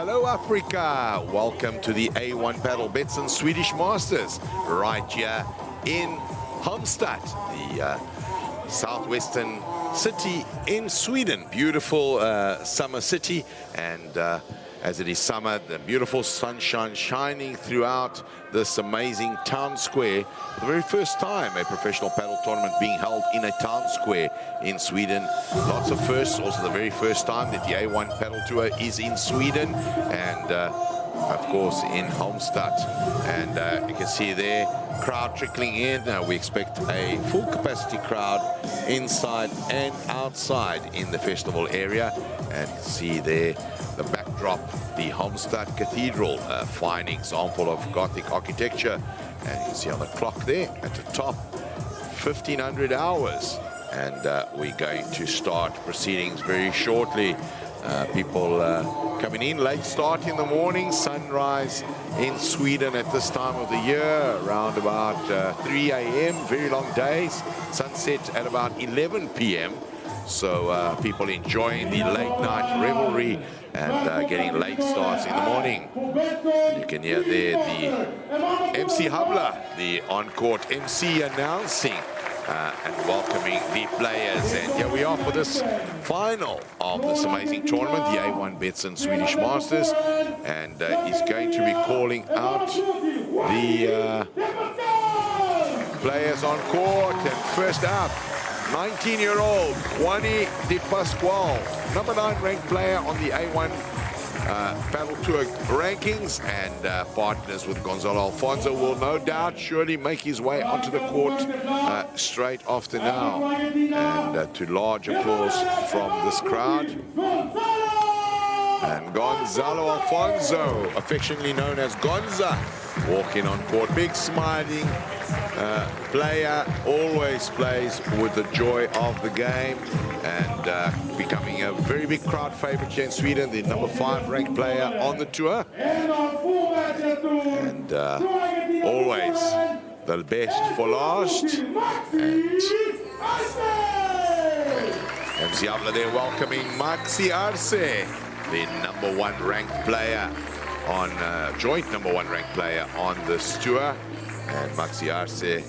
Hello Africa, welcome to the A1 Padel Betsson Swedish Masters right here in Halmstad, the southwestern city in Sweden. Beautiful summer city, and as it is summer, the beautiful sunshine shining throughout this amazing town square. For the very first time, a professional paddle tournament being held in a town square in Sweden. Lots of firsts, also the very first time that the A1 Paddle Tour is in Sweden, and of course in Halmstad. And you can see there, crowd trickling in. We expect a full capacity crowd inside and outside in the festival area. And you can see there the backdrop, the Halmstad Cathedral, a fine example of Gothic architecture. And you can see on the clock there at the top, 1500 hours. And we're going to start proceedings very shortly. People coming in, late start in the morning, sunrise in Sweden at this time of the year, around about 3 a.m., very long days, sunset at about 11 p.m. So people enjoying the late night revelry and getting late starts in the morning. You can hear there the MC Habla, the on-court MC, announcing and welcoming the players. And here we are for this final of this amazing tournament, the A1 Betsson Swedish Masters. And he's going to be calling out the players on court. And first up, 19-year-old Juani Di Pasquale, number 9 ranked player on the A1 Padel Tour rankings, and partners with Gonzalo Alfonso, will no doubt surely make his way onto the court straight after now. And to large applause from this crowd. And Gonzalo Alfonso, affectionately known as Gonza, walking on court. Big smiling player, always plays with the joy of the game, and becoming a very big crowd favorite here in Sweden, the number 5 ranked player on the tour. And always the best for last. And MC Habla there welcoming Maxi Arce, the number 1 ranked player on joint number 1 ranked player on this tour. And Maxi Arce,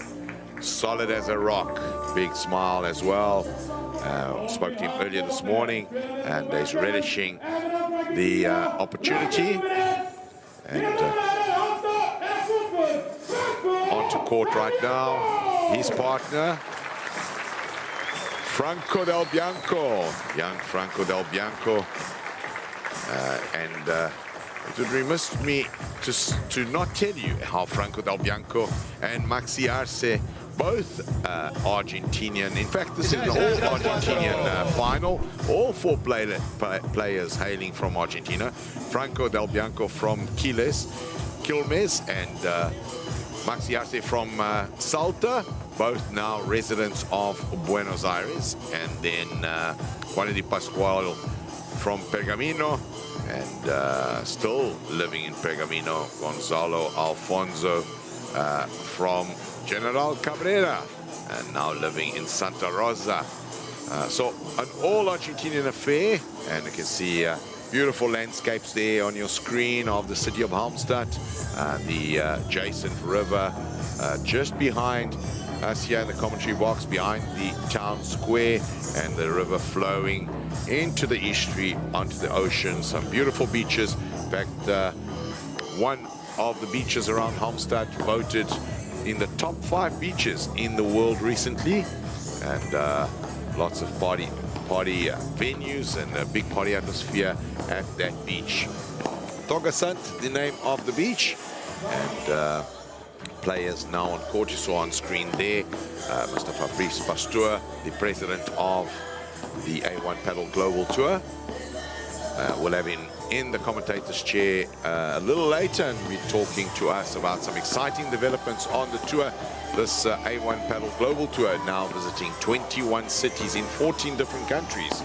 solid as a rock, big smile as well. Spoke to him earlier this morning, and he's relishing the opportunity. And onto court right now, his partner, Franco Del Bianco, young Franco Del Bianco. It would remiss me to not tell you how Franco Del Bianco and Maxi Arce, both Argentinian. In fact, this is an all-Argentinian final. All 4 players hailing from Argentina. Franco Del Bianco from Quilmes, and Maxi Arce from Salta, both now residents of Buenos Aires. And then Juan Di Pasquale from Pergamino, and still living in Pergamino, Gonzalo Alfonso from General Cabrera, and now living in Santa Rosa. So an all-Argentinian affair, and you can see beautiful landscapes there on your screen of the city of Halmstad, the adjacent river just behind us here in the commentary box, behind the town square, and the river flowing into the estuary, onto the ocean. Some beautiful beaches. In fact, one of the beaches around Halmstad voted in the top 5 beaches in the world recently, and lots of party venues and a big party atmosphere at that beach. Togasant, the name of the beach, and players now on court. You saw on screen there Mr. Fabrice Pasteur, the president of the A1 Padel Global Tour. We'll have him in the commentator's chair a little later, and be talking to us about some exciting developments on the tour. This A1 Padel Global Tour now visiting 21 cities in 14 different countries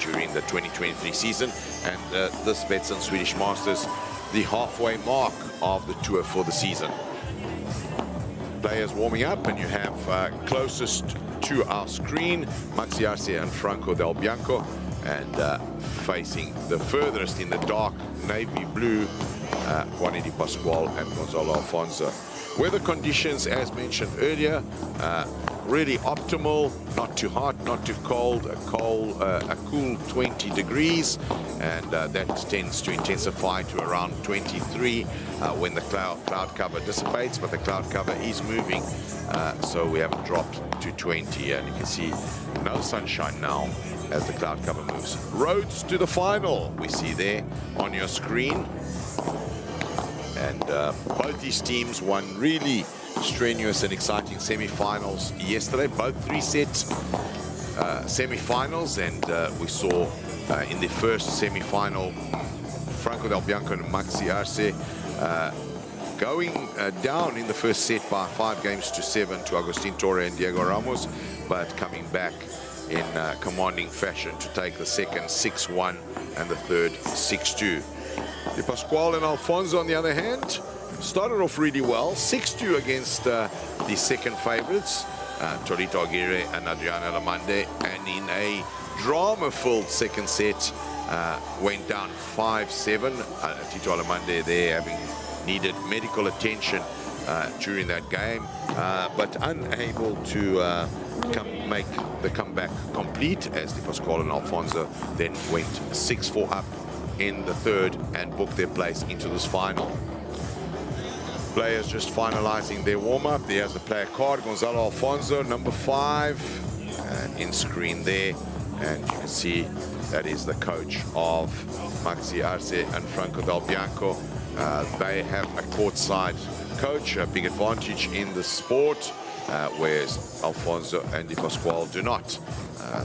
during the 2023 season, and this Betsson Swedish Masters, the halfway mark of the tour for the season. Players warming up, and you have closest to our screen Maxi Arce and Franco Del Bianco. And facing the furthest in the dark navy blue, Juan Di Pasquale and Gonzalo Alfonso. Weather conditions, as mentioned earlier, really optimal, not too hot, not too cold, a cool 20 degrees, and that tends to intensify to around 23 when the cloud cover dissipates, but the cloud cover is moving, so we haven't dropped to 20, and you can see no sunshine now as the cloud cover moves. Roads to the final, we see there on your screen. And both these teams won really strenuous and exciting semi-finals yesterday, both 3-set semi-finals, and we saw in the first semi-final Franco Del Bianco and Maxi Arce going down in the first set by 5-7 to Agustin Torre and Diego Ramos, but coming back in commanding fashion to take the second 6-1 and the third 6-2. Di Pasquale and Alfonso, on the other hand, started off really well, 6-2 against the second favorites, Torito Aguirre and Adriana Lamande, and in a drama-filled second set, went down 5-7. Tito Alamande there having needed medical attention during that game, but unable to make the comeback complete, as Di Pasquale and Alfonso then went 6-4 up in the third and booked their place into this final. Players just finalizing their warm-up. There's the player card, Gonzalo Alfonso, number 5, in screen there, and you can see that is the coach of Maxi Arce and Franco Del Bianco. They have a courtside coach, a big advantage in the sport, whereas Alfonso and Di Pasquale do not.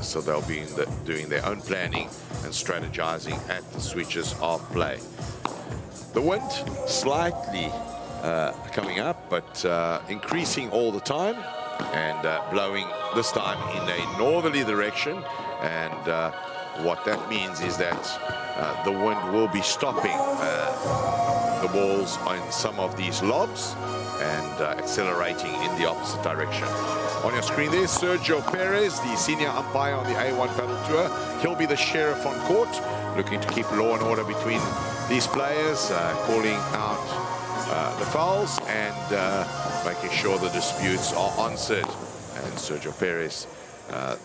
So they'll be doing their own planning and strategizing at the switches of play. The wind slightly coming up, but increasing all the time, and blowing this time in a northerly direction. And what that means is that the wind will be stopping the balls on some of these lobs and accelerating in the opposite direction. On your screen there, Sergio Perez, the senior umpire on the A1 Padel Tour. He'll be the sheriff on court, looking to keep law and order between these players, calling out the fouls and making sure the disputes are answered. And Sergio Perez,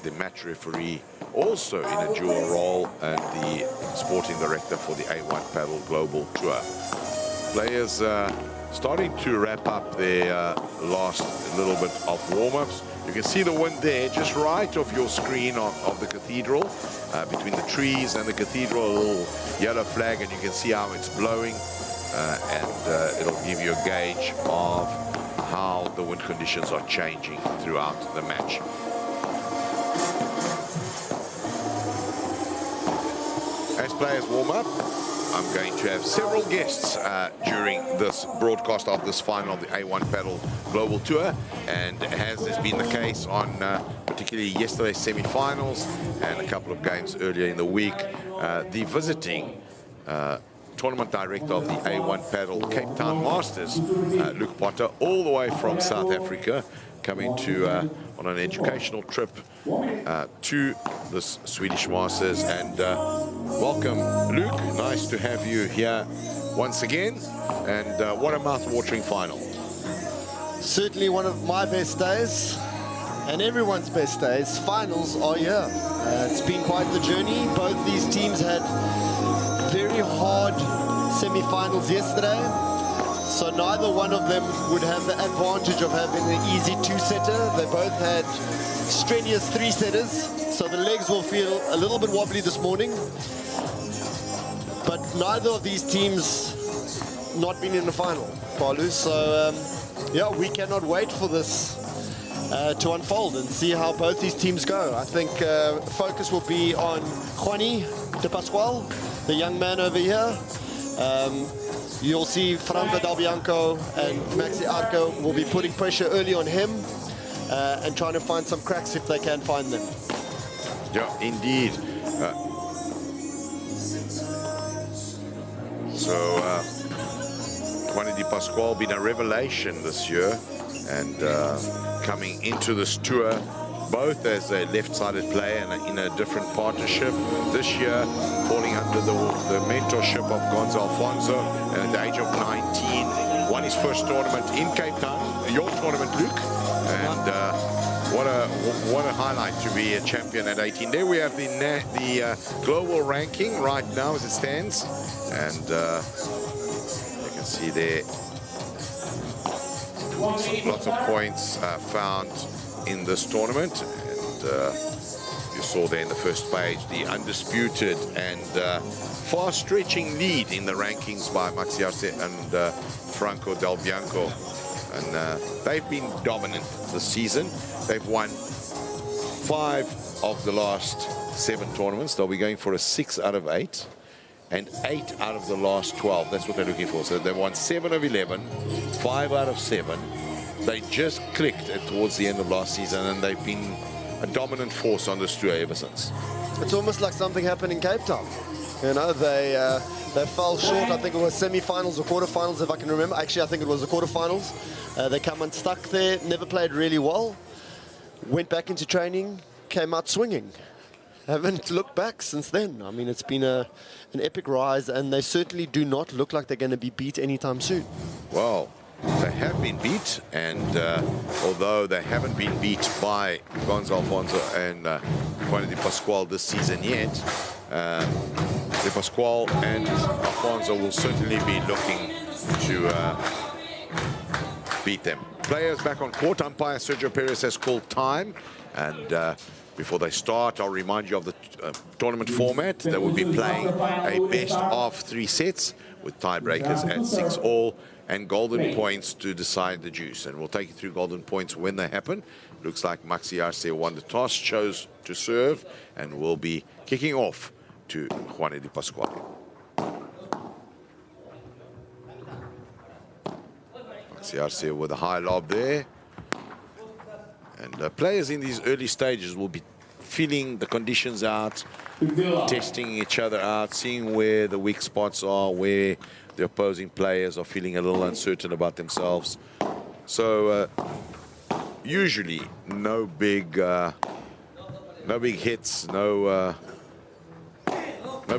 the match referee, also in a dual role, and the sporting director for the A1 Padel Global Tour. Players starting to wrap up their last little bit of warm-ups. You can see the wind there, just right off your screen of the cathedral, between the trees and the cathedral, a little yellow flag, and you can see how it's blowing, and it'll give you a gauge of how the wind conditions are changing throughout the match. As players warm up, I'm going to have several guests during this broadcast of this final of the A1 Padel Global Tour, and as has been the case on particularly yesterday's semi-finals and a couple of games earlier in the week, the visiting tournament director of the A1 Padel Cape Town Masters, Luke Potter, all the way from South Africa, coming to on an educational trip to this Swedish Masters. And welcome, Luke. Nice to have you here once again. And what a mouth-watering final. Certainly one of my best days, and everyone's best days. Finals are here. It's been quite the journey. Both these teams had very hard semi-finals yesterday, so neither one of them would have the advantage of having an easy two-setter. They both had strenuous three-setters, so the legs will feel a little bit wobbly this morning. But neither of these teams not been in the final, Paulu. So yeah, we cannot wait for this to unfold and see how both these teams go. I think focus will be on Juani Di Pasquale, the young man over here. You'll see Franco Del Bianco and Maxi Arce will be putting pressure early on him and trying to find some cracks if they can find them. Yeah, indeed. So Juani Di Pasquale been a revelation this year, and coming into this tour both as a left-sided player and in a different partnership. This year, falling under the mentorship of Gonzo Alfonso, and at the age of 19, won his first tournament in Cape Town, your tournament, Luke. And what a highlight to be a champion at 18. There we have the global ranking right now as it stands, and you can see there lots of points found in this tournament, and you saw there in the first page the undisputed and far-stretching lead in the rankings by Maxi Arce and Franco Del Bianco, and they've been dominant this season. They've won 5 of the last 7 tournaments. They'll be going for a 6 out of 8 and 8 out of the last 12. That's what they're looking for. So they've won 7 of 11, 5 out of 7. They just clicked towards the end of last season, and they've been a dominant force on this tour ever since. It's almost like something happened in Cape Town. You know, they fell short. I think it was semi-finals or quarterfinals, if I can remember. Actually, I think it was the quarterfinals. They come unstuck there, never played really well. Went back into training, came out swinging. Haven't looked back since then. I mean, it's been an epic rise, and they certainly do not look like they're going to be beat anytime soon. Well, they have been beat, and although they haven't been beat by Gonzo Alfonso and Juan de Pascual this season yet, de Pascual and Alfonso will certainly be looking to beat them. Players back on court. Umpire Sergio Perez has called time, and before they start, I'll remind you of the tournament format. They will be playing a best of 3 sets with tiebreakers at 6-all and golden points to decide the juice. And we'll take you through golden points when they happen. Looks like Maxi Arce won the toss, chose to serve, and will be kicking off to Juan de Pascual. Maxi Arce with a high lob there. And players in these early stages will be feeling the conditions out, testing each other out, seeing where the weak spots are, where the opposing players are feeling a little uncertain about themselves. So usually no big hits, no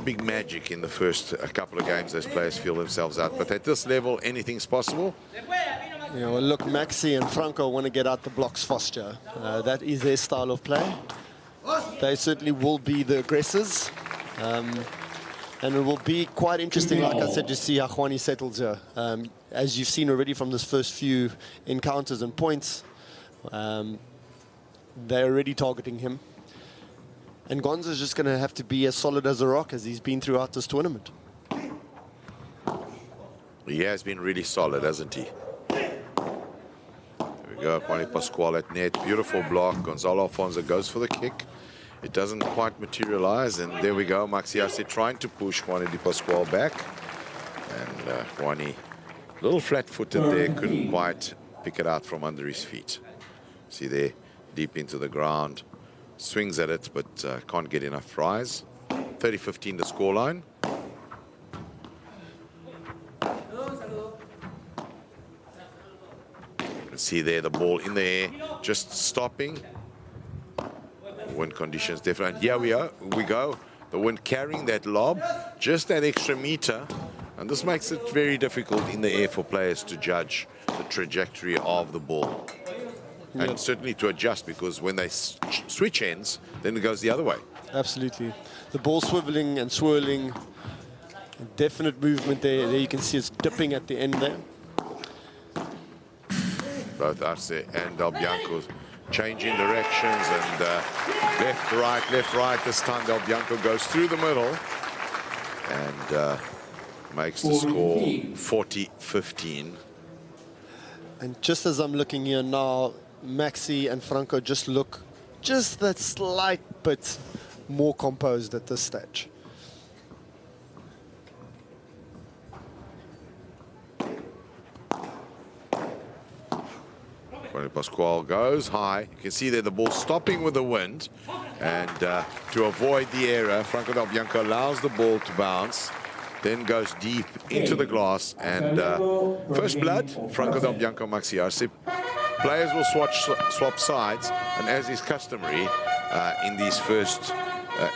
big magic in the first couple of games as players feel themselves out. But at this level, anything's possible. Yeah, well, look, Maxi and Franco want to get out the blocks faster. That is their style of play. They certainly will be the aggressors. And it will be quite interesting, like I said, to see how Juani settles here. As you've seen already from this first few encounters and points, they're already targeting him. And Gonzo's just going to have to be as solid as a rock as he's been throughout this tournament. He has been really solid, hasn't he? There we go, Juan de Pascual at net. Beautiful block. Gonzalo Alfonso goes for the kick. It doesn't quite materialize, and there we go. Maxi Arce trying to push Juan de Pascual back. And Juani, a little flat-footed there, couldn't quite pick it out from under his feet. See there, deep into the ground. Swings at it, but can't get enough rise. 30-15 the scoreline. See there, the ball in the air, just stopping. Wind conditions different. Here we go. The wind carrying that lob, just that extra meter. And this makes it very difficult in the air for players to judge the trajectory of the ball. Yep. And certainly to adjust, because when they switch ends, then it goes the other way. Absolutely. The ball swiveling and swirling. Definite movement there. There you can see it's dipping at the end there. Both Arce and Del Bianco changing directions, and left, right. This time Del Bianco goes through the middle and makes the score 40-15. And just as I'm looking here now, Maxi and Franco just look just that slight bit more composed at this stage. Juan de Pascual goes high. You can see there the ball stopping with the wind. And to avoid the error, Franco Del Bianco allows the ball to bounce, then goes deep into the glass. And first blood, Franco Del Bianco, Maxi Arce. players will swap sides, and as is customary in these first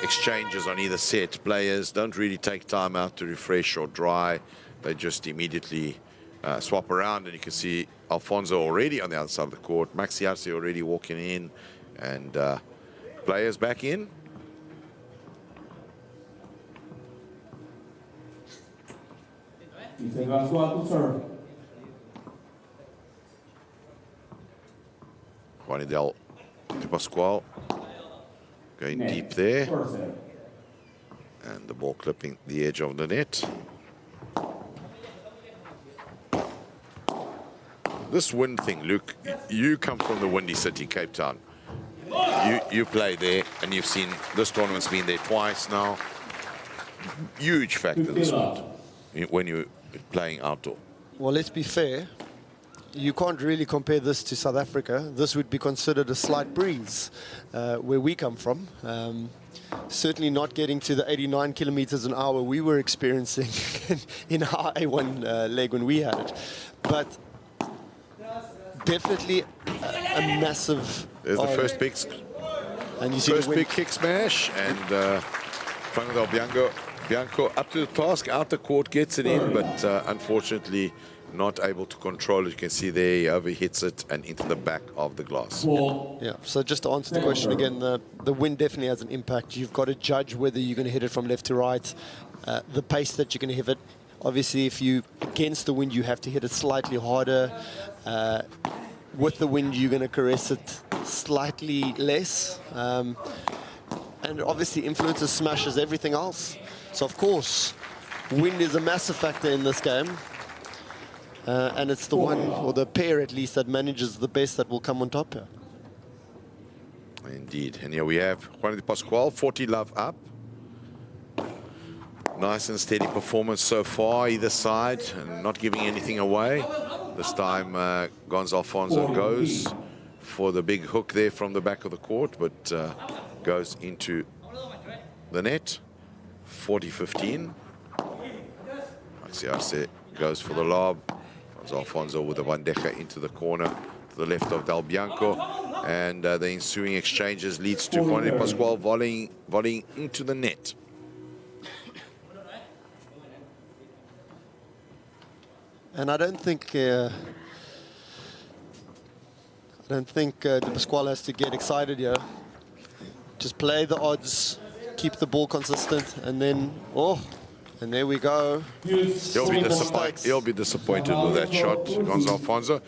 exchanges on either set, players don't really take time out to refresh or dry. They just immediately swap around, and you can see Alfonso already on the other side of the court, Maxi Arce already walking in, and players back in. Juanidel de Pascual going deep there, and the ball clipping the edge of the net. This wind thing, Luke, you come from the windy city, Cape Town. You play there, and you've seen this tournament's been there twice now. Huge factor, this wind, when you're playing outdoor. Well, let's be fair. You can't really compare this to South Africa. This would be considered a slight breeze where we come from. Certainly not getting to the 89 kilometers an hour we were experiencing in our A1 leg when we had it. But definitely a massive... There's the first big, and you see first big kick smash, and Franco Bianco up to the task, out the court, gets it in, but unfortunately not able to control it. You can see there he overhits it and into the back of the glass. Yeah, so just to answer the question again, the wind definitely has an impact. You've got to judge whether you're going to hit it from left to right, the pace that you're going to hit it. Obviously, if you're against the wind, you have to hit it slightly harder. With the wind, you're going to caress it slightly less. And obviously influences, smashes, everything else. So, of course, wind is a massive factor in this game. And it's the one, or the pair at least, that manages the best that will come on top here. Indeed. And here we have Juan de Pascual, 40 love up. Nice and steady performance so far, either side, and not giving anything away. This time, Gonzalo Alfonso goes for the big hook there from the back of the court, but goes into the net. 40-15. Maxi Arce goes for the lob. Gonzalo Alfonso with the bandeja into the corner to the left of Del Bianco. And the ensuing exchanges leads to Juan de Pascual volleying into the net. And I don't think De Pascual has to get excited here. Just play the odds, keep the ball consistent, and then, and there we go. He'll be disappointed with that shot, Gonzalo Alfonso.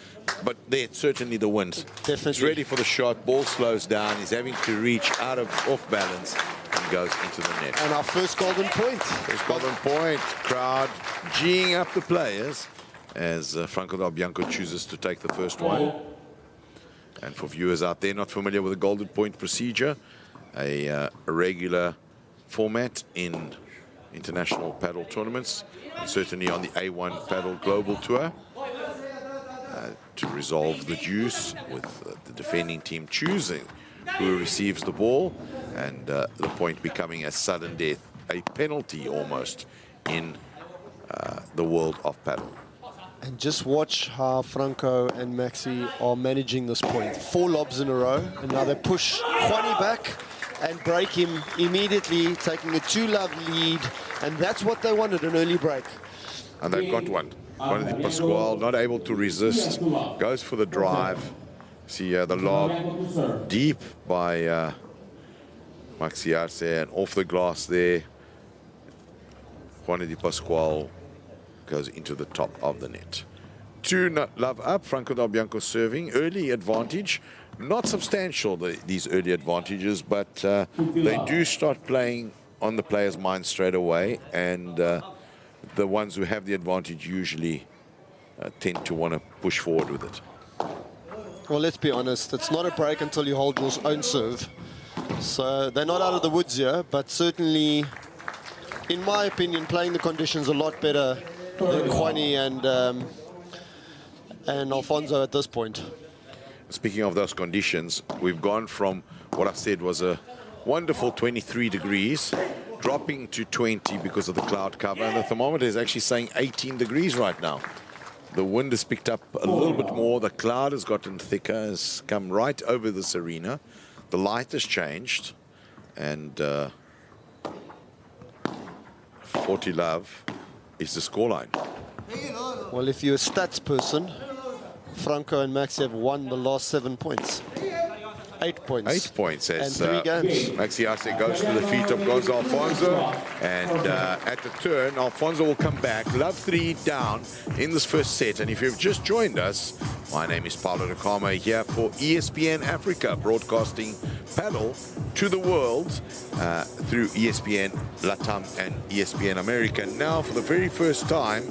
But there's certainly the wind. Definitely. He's ready for the shot, ball slows down, he's having to reach off balance, and goes into the net. And our first golden point. First golden point, crowd geeing up the players as Franco Del Bianco chooses to take the first one. And for viewers out there not familiar with the golden point procedure, a regular format in international paddle tournaments, and certainly on the A1 Paddle Global Tour, to resolve the deuce with the defending team choosing who receives the ball, and the point becoming a sudden death, a penalty almost in the world of paddle. And just watch how Franco and Maxi are managing this point. 4 lobs in a row, and now they push Juani back and break him immediately, taking a 2-love lead, and that's what they wanted, an early break. And they've got one. Juan de Pascual not able to resist, goes for the drive. See the lob deep by Maxi Arce, and off the glass there. Juan de Pascual goes into the top of the net. 2 love up, Franco Del Bianco serving. Early advantage, not substantial, these early advantages, but they do start playing on the player's mind straight away, and the ones who have the advantage usually tend to want to push forward with it. Well, let's be honest, it's not a break until you hold your own serve. So they're not out of the woods here, but certainly, in my opinion, playing the conditions a lot better than Juani and Alfonso at this point. Speaking of those conditions, we've gone from what I said was a wonderful 23 degrees, dropping to 20 because of the cloud cover, and the thermometer is actually saying 18 degrees right now. The wind has picked up a little bit more. The cloud has gotten thicker, has come right over this arena. The light has changed. And 40 love is the scoreline. Well, if you're a stats person, Franco and Maxi have won the last 7 points. 8 points. 8 points as and 3 games. Maxi Arce goes to the feet of Gonzo Alfonso. And at the turn, Alfonso will come back. Love 3 down in this first set. And if you've just joined us, my name is Paulo de Carmo here for ESPN Africa, broadcasting Padel to the world through ESPN Latam and ESPN America. Now, for the very first time,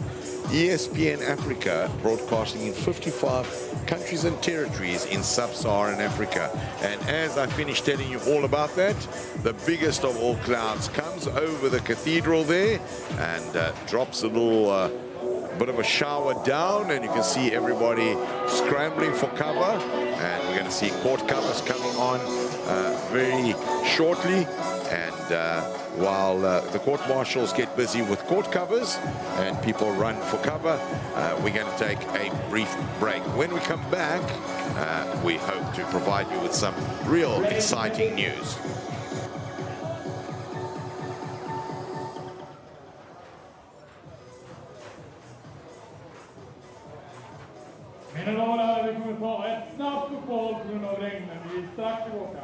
ESPN Africa broadcasting in 55 countries and territories in sub-Saharan Africa. And as I finish telling you all about that, the biggest of all clouds comes over the cathedral there and drops a little bit of a shower down, and you can see everybody scrambling for cover. And we're going to see court covers coming on very shortly. And while the court marshals get busy with court covers and people run for cover, we're going to take a brief break. When we come back, we hope to provide you with some real exciting news. Mina damer och herrar, vi kommer ta ett snabbt uppehåll på grund av regnen. Vi är strax tillbaka.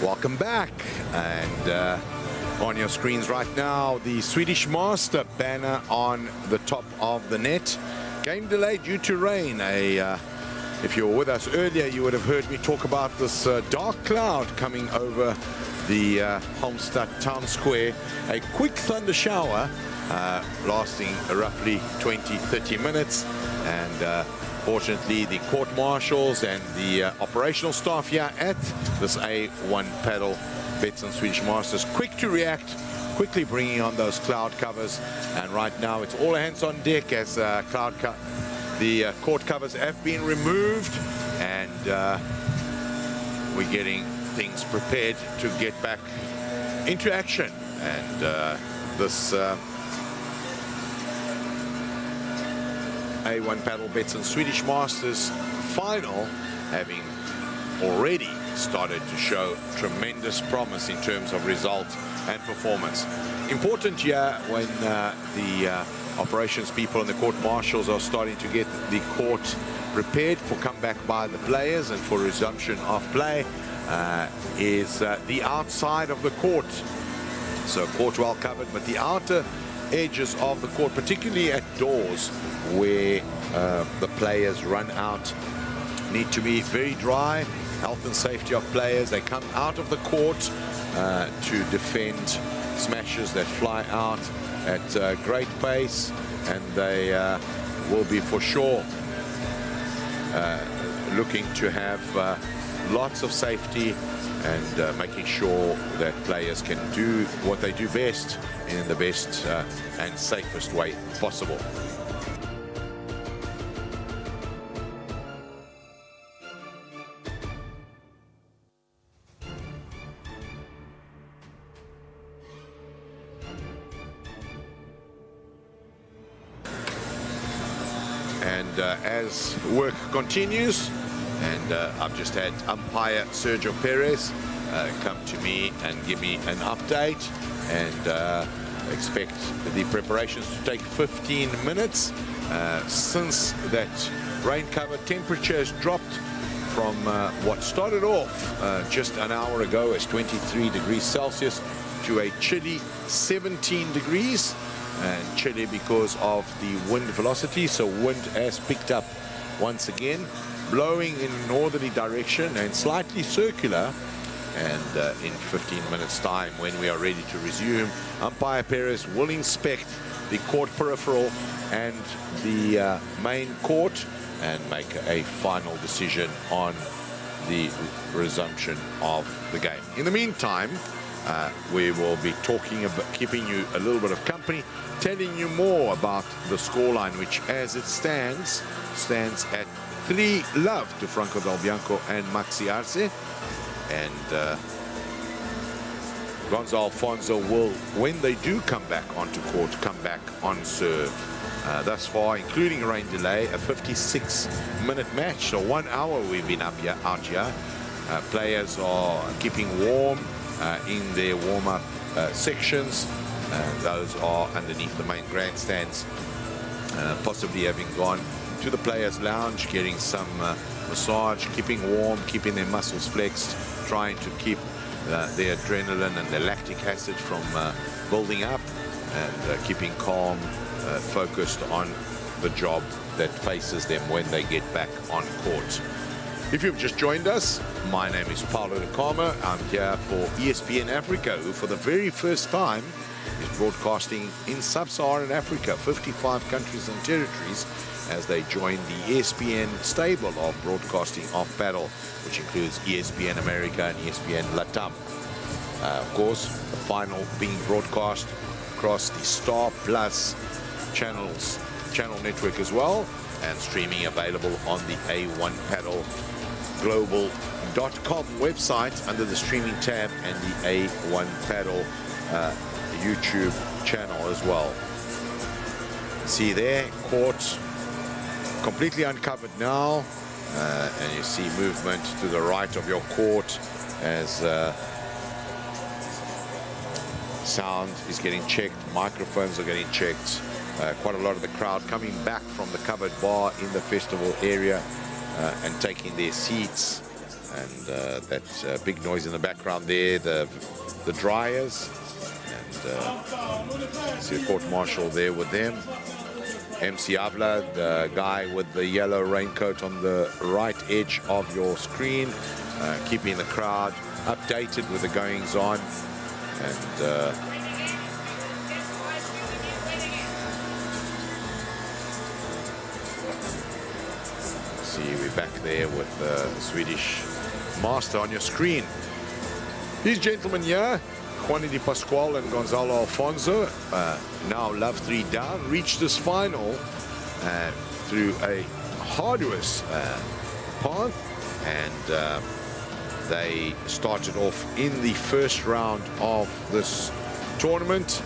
Welcome back, and on your screens right now, the Swedish Master banner on the top of the net. Game delay due to rain. If you were with us earlier, you would have heard me talk about this dark cloud coming over the Halmstad town square. A quick thunder shower lasting roughly 20-30 minutes, and fortunately, the court marshals and the operational staff here at this A1 Padel Betsson Swedish Masters quick to react, quickly bringing on those cloud covers. And right now, it's all hands on deck as the court covers have been removed, and we're getting things prepared to get back into action. And this A1 Padel Betsson Swedish Masters final having already started to show tremendous promise in terms of result and performance. Important here when the operations people and the court marshals are starting to get the court prepared for comeback by the players and for resumption of play is the outside of the court. So court well covered, but the outer edges of the court, particularly at doors where the players run out, need to be very dry. Health and safety of players, they come out of the court to defend smashes that fly out at great pace, and they will be for sure looking to have lots of safety and making sure that players can do what they do best in the best and safest way possible. And as work continues, and I've just had umpire Sergio Perez come to me and give me an update, and expect the preparations to take 15 minutes. Since that rain cover, temperature has dropped from what started off just an hour ago as 23 degrees Celsius to a chilly 17 degrees. And chilly because of the wind velocity, so wind has picked up once again, blowing in a northerly direction and slightly circular. And in 15 minutes time, when we are ready to resume, umpire Perez will inspect the court peripheral and the main court and make a final decision on the resumption of the game. In the meantime, we will be talking about keeping you a little bit of company, telling you more about the scoreline, which as it stands at 3-love to Franco Del Bianco and Maxi Arce. And Gonzalo Alfonso will, when they do come back onto court, come back on serve. Thus far, including a rain delay, a 56-minute match. So 1 hour we've been out here. Players are keeping warm in their warm-up sections. Those are underneath the main grandstands, possibly having gone to the players' lounge, getting some massage, keeping warm, keeping their muscles flexed, trying to keep their adrenaline and their lactic acid from building up, and keeping calm, focused on the job that faces them when they get back on court. If you've just joined us, my name is Paulo de Carmo. I'm here for ESPN Africa, who for the very first time is broadcasting in sub-Saharan Africa, 55 countries and territories, as they join the ESPN stable of broadcasting of Padel, which includes ESPN America and ESPN Latam. Of course, the final being broadcast across the Star Plus channel network as well, and streaming available on the A1 Padel Global.com website under the streaming tab, and the A1 Padel YouTube channel as well. See there, court completely uncovered now, and you see movement to the right of your court as sound is getting checked, microphones are getting checked. Quite a lot of the crowd coming back from the covered bar in the festival area and taking their seats And that big noise in the background there, the dryers. And see the court marshal there with them. MC Avla, the guy with the yellow raincoat on the right edge of your screen, keeping the crowd updated with the goings on. And see, we're back there with the Swedish master on your screen. These gentlemen here, Juan Di Pasquale and Gonzalo Alfonso, now love 3 down, reached this final through a arduous path, and they started off in the first round of this tournament,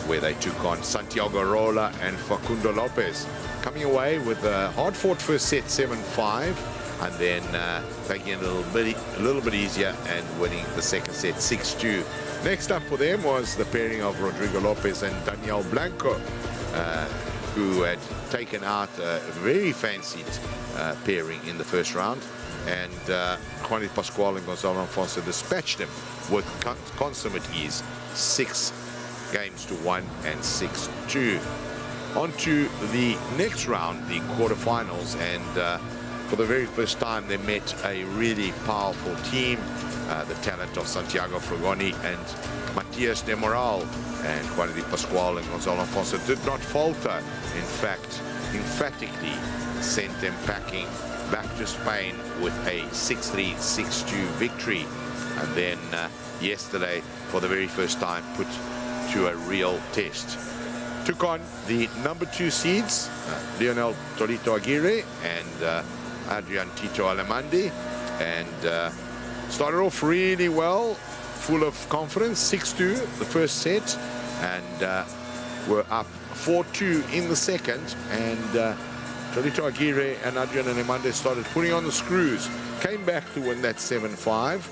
where they took on Santiago Rola and Facundo Lopez, coming away with a hard-fought first set 7-5, and then taking it a little bit easier and winning the second set 6-2. Next up for them was the pairing of Rodrigo Lopez and Daniel Blanco, who had taken out a very fancied pairing in the first round, and Juan Di Pasquale and Gonzalo Alfonso dispatched them with consummate ease, 6-1 and 6-2. On to the next round, the quarterfinals, and for the very first time they met a really powerful team, the talent of Santiago Frugoni and Matias de Moral, and Juan Di Pasquale and Gonzalo Alfonso did not falter. In fact, emphatically sent them packing back to Spain with a 6-3, 6-2 victory, and then yesterday, for the very first time, put to a real test. Took on the number 2 seeds, Lionel Torito Aguirre and Adrian Tito Alemandi, and started off really well, full of confidence, 6-2 the first set, and were up 4-2 in the second, and Torito Aguirre and Adrian Alemandi started putting on the screws, came back to win that 7-5,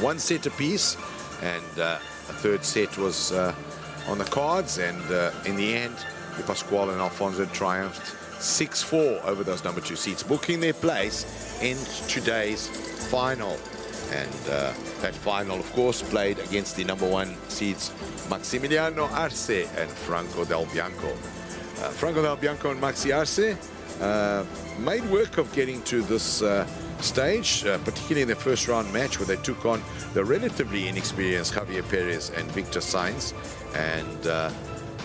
1 set apiece, and a third set was on the cards, and in the end, Di Pasquale and Alfonso triumphed 6-4 over those number 2 seeds, booking their place in today's final. And that final, of course, played against the number 1 seeds Maximiliano Arce and Franco Del Bianco. Franco Del Bianco and Maxi Arce made work of getting to this stage, particularly in the first round match where they took on the relatively inexperienced Javier Perez and Victor Sainz, and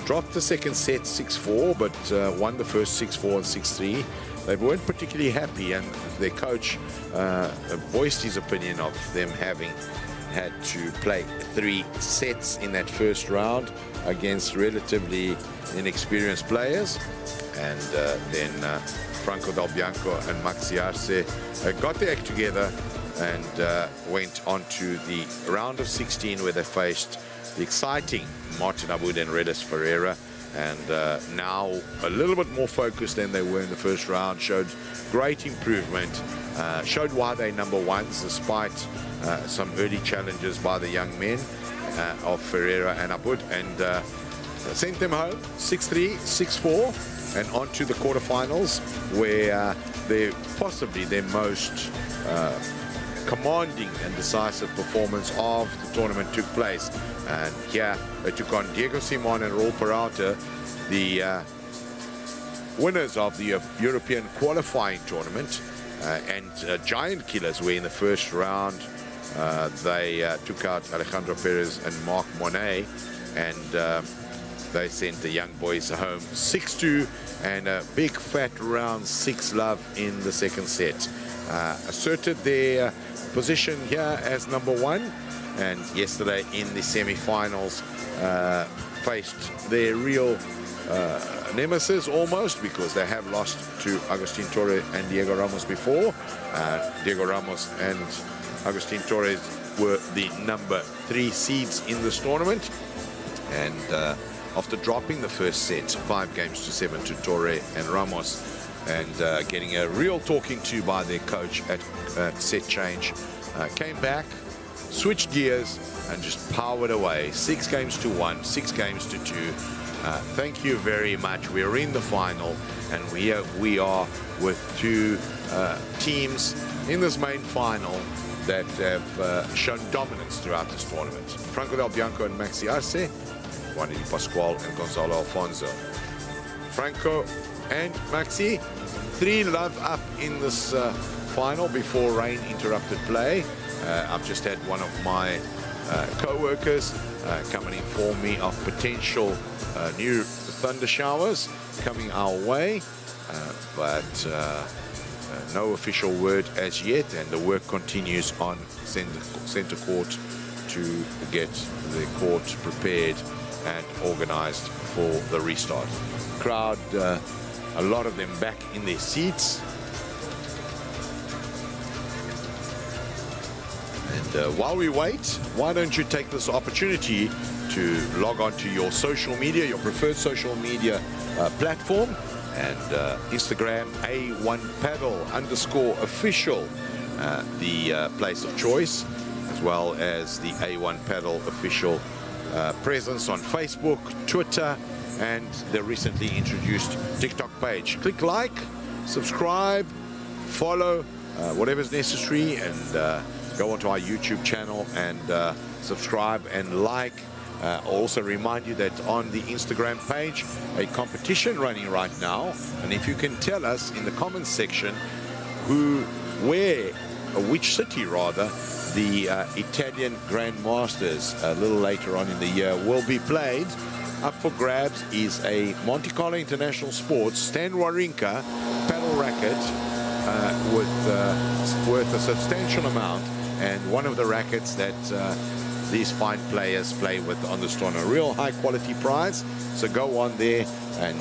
dropped the second set 6-4, but won the first 6-4 and 6-3. They weren't particularly happy, and their coach voiced his opinion of them having had to play 3 sets in that first round against relatively inexperienced players. And then Franco Del Bianco and Maxi Arce got their act together and went on to the round of 16, where they faced the exciting Martin Abud and Redis Ferreira, and now a little bit more focused than they were in the first round, showed great improvement, showed why they're number 1s despite some early challenges by the young men of Ferreira and Abud, and sent them home 6-3, 6-4, and on to the quarterfinals, where they're possibly their most commanding and decisive performance of the tournament took place. And here they took on Diego Simon and Raul Peralta, the winners of the European qualifying tournament, and giant killers, where in the first round they took out Alejandro Perez and Marc Monet, and they sent the young boys home 6-2, and a big fat round 6-love in the second set. Asserted their position here as number 1, and yesterday in the semi-finals faced their real nemesis almost, because they have lost to Agustin Torres and Diego Ramos before. Diego Ramos and Agustin Torres were the number 3 seeds in this tournament, and after dropping the first set 5-7 to Torre and Ramos, and getting a real talking to by their coach at set change, came back, switched gears, and just powered away 6-1, 6-2. Thank you very much. We're in the final, and we are with 2 teams in this main final that have shown dominance throughout this tournament. Franco Del Bianco and Maxi Arce, Juan Di Pasquale and Gonzalo Alfonso. Franco and Maxi, 3-love up in this final before rain interrupted play. I've just had one of my co-workers come and inform me of potential new thunder showers coming our way, but no official word as yet, and the work continues on center court to get the court prepared and organized for the restart. Crowd, a lot of them back in their seats. And while we wait, why don't you take this opportunity to log on to your social media, your preferred social media platform, and Instagram A1Padel_official, the place of choice, as well as the A1 Padel official presence on Facebook, Twitter, and the recently introduced TikTok page. Click like, subscribe, follow, whatever's necessary, and go onto our YouTube channel and subscribe and like. I'll also remind you that on the Instagram page, a competition running right now, and if you can tell us in the comments section which city rather, the Italian Grand Masters a little later on in the year will be played. Up for grabs is a Monte Carlo International Sports Stan Wawrinka paddle racket worth a substantial amount, and one of the rackets that these fine players play with on this tournament. A real high quality prize. So go on there and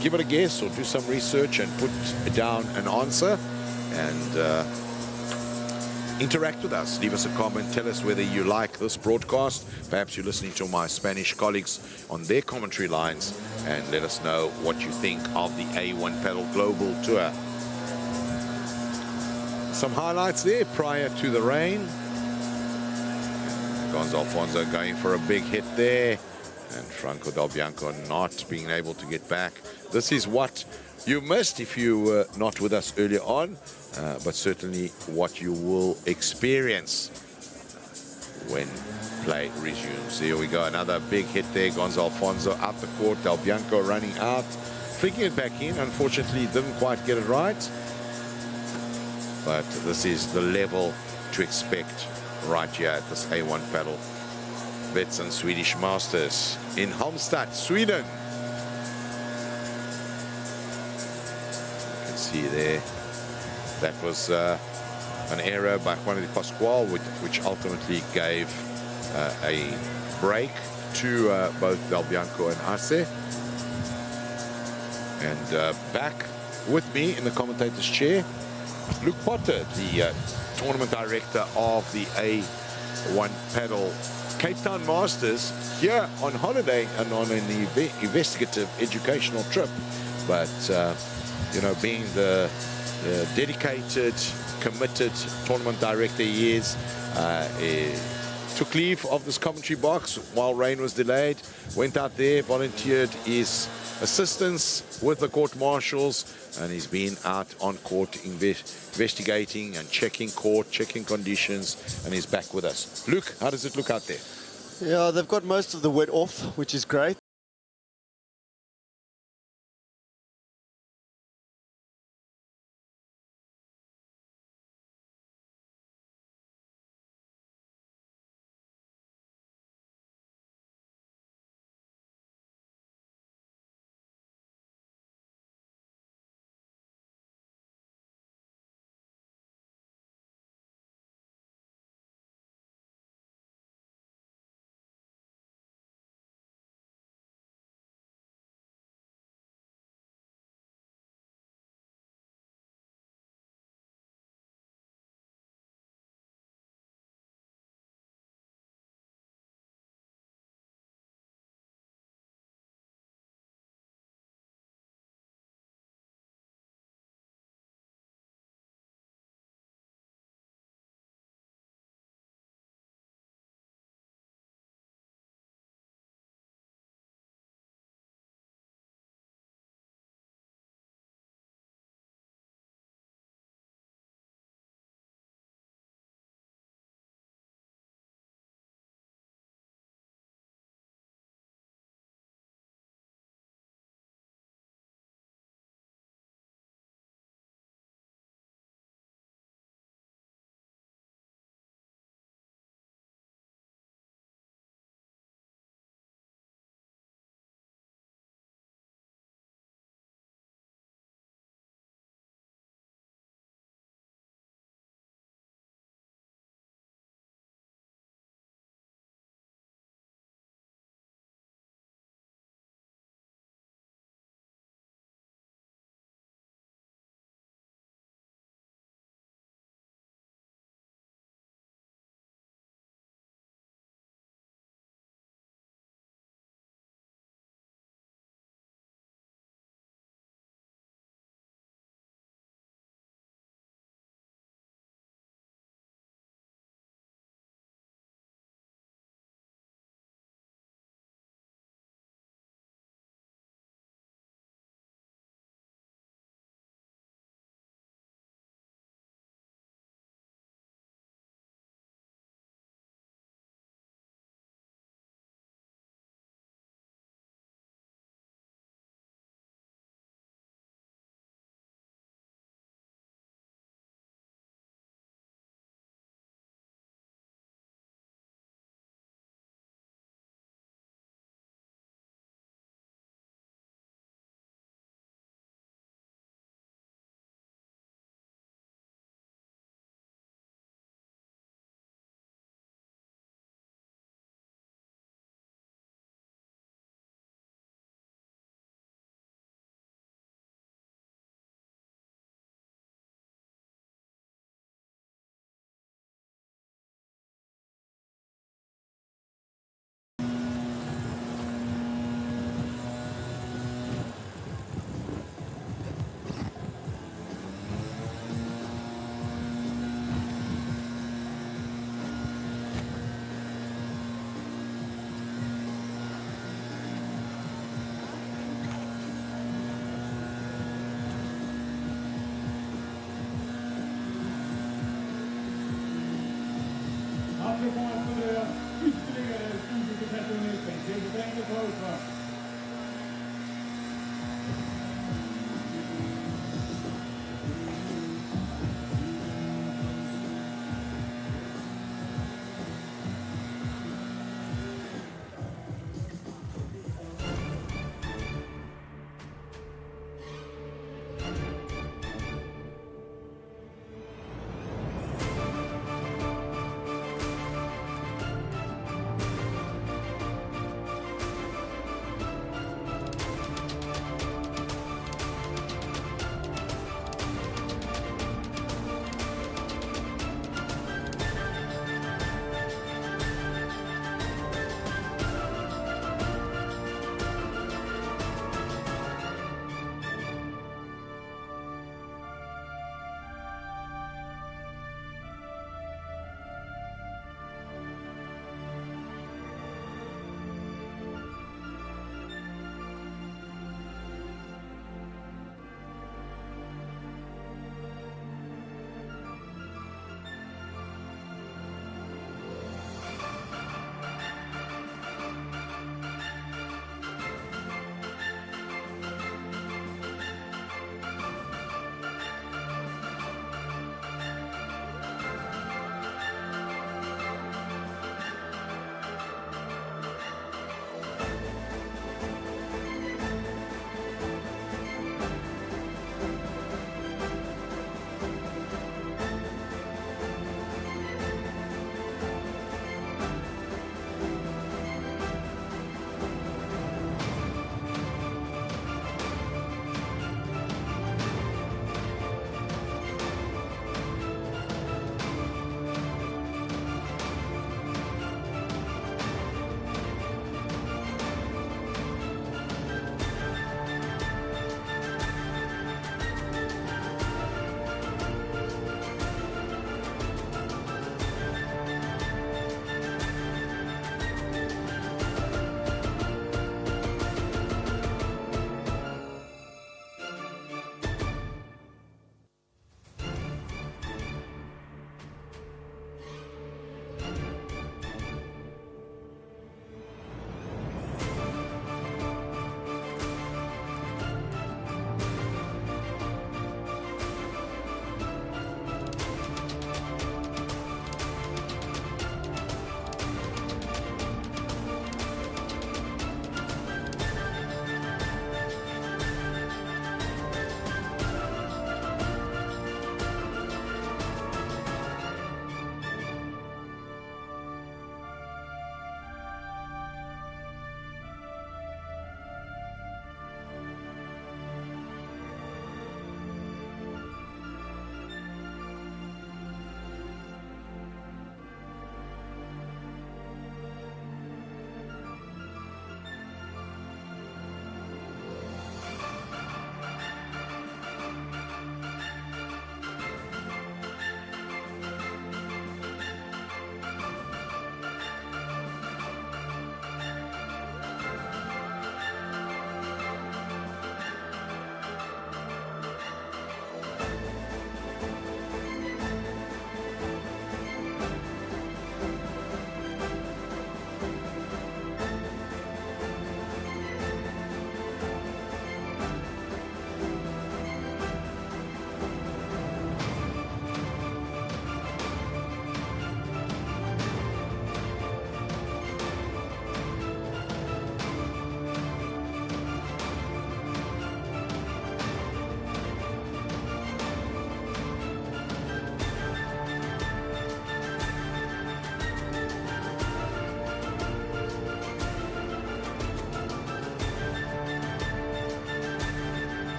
give it a guess or do some research and put down an answer, and interact with us. Leave us a comment. Tell us whether you like this broadcast. Perhaps you're listening to my Spanish colleagues on their commentary lines, and let us know what you think of the A1 Padel Global Tour. Some highlights there prior to the rain. Gonzalo Alfonso going for a big hit there, and Franco Del Bianco not being able to get back. This is what you missed if you were not with us earlier on, but certainly what you will experience when play resumes. Here we go, another big hit there. Gonzalo Alfonso out the court, Del Bianco running out, flicking it back in. Unfortunately, didn't quite get it right, but this is the level to expect right here at this A1 Padel Betsson Swedish Masters in Halmstad, Sweden. You can see there, that was an error by Juan Di Pasquale, which ultimately gave a break to both Del Bianco and Arce. And back with me in the commentator's chair, Luke Potter, the tournament director of the A1 Padel Cape Town Masters, here on holiday and on an investigative educational trip. But you know, being the dedicated, committed tournament director he is, took leave of this commentary box while rain was delayed, went out there, volunteered his assistance with the court marshals, and he's been out on court investigating and checking court, checking conditions, and he's back with us. Luke, how does it look out there? Yeah, they've got most of the wet off, which is great. matchen kommer att fördröjas ytterligare 20-30 minuter. Det är Engels har utfört.